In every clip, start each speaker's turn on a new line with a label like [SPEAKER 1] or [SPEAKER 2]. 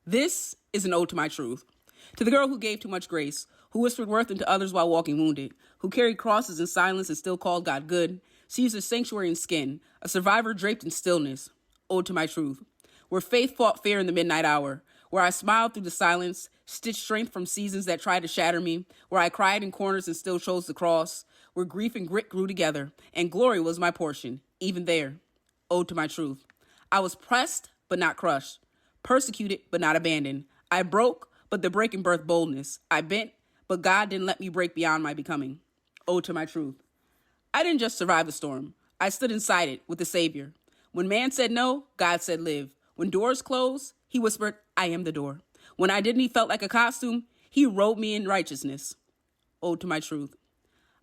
[SPEAKER 1] This is an ode to my truth. To the girl who gave too much grace, who whispered worth into others while walking wounded, who carried crosses in silence and still called God good, sees a sanctuary in skin, a survivor draped in stillness. Ode to my truth. Where faith fought fear in the midnight hour, where I smiled through the silence, stitched strength from seasons that tried to shatter me, where I cried in corners and still chose the cross, where grief and grit grew together, and glory was my portion, even there. Ode to my truth. I was pressed, but not crushed. Persecuted, but not abandoned. I broke, but the breaking birthed boldness. I bent, but God didn't let me break beyond my becoming. Ode to my truth. I didn't just survive the storm. I stood inside it with the Savior. When man said no, God said live. When doors closed, he whispered, I am the door. When identity felt like a costume, he robed me in righteousness. Ode to my truth.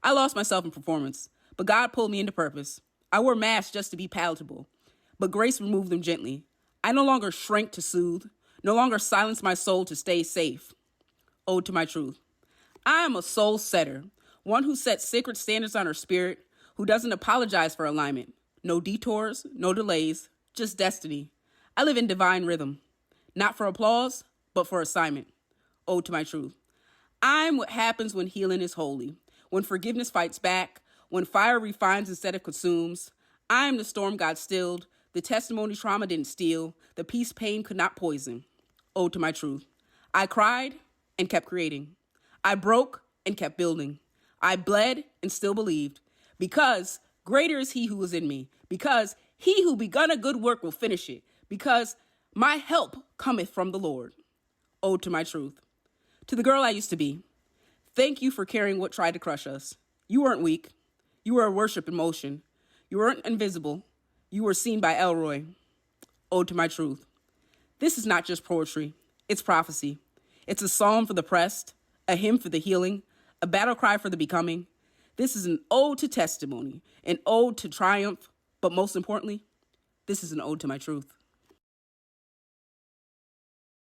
[SPEAKER 1] I lost myself in performance, but God pulled me into purpose. I wore masks just to be palatable, but grace removed them gently. I no longer shrank to soothe, no longer silence my soul to stay safe. Ode to my truth. I am a soul setter, one who sets sacred standards on her spirit, who doesn't apologize for alignment. No detours, no delays, just destiny. I live in divine rhythm, not for applause, but for assignment. Ode to my truth. I'm what happens when healing is holy, when forgiveness fights back, when fire refines instead of consumes. I am the storm God stilled, the testimony trauma didn't steal, the peace pain could not poison. Ode to my truth. I cried and kept creating. I broke and kept building. I bled and still believed. Because greater is he who is in me. Because he who begun a good work will finish it. Because my help cometh from the Lord. Ode to my truth. To the girl I used to be. Thank you for carrying what tried to crush us. You weren't weak. You were a worship in motion. You weren't invisible. You were seen by Elroy. Ode to my truth. This is not just poetry. It's prophecy. It's a psalm for the pressed, a hymn for the healing, a battle cry for the becoming. This is an ode to testimony, an ode to triumph, but most importantly, this is an ode to my truth.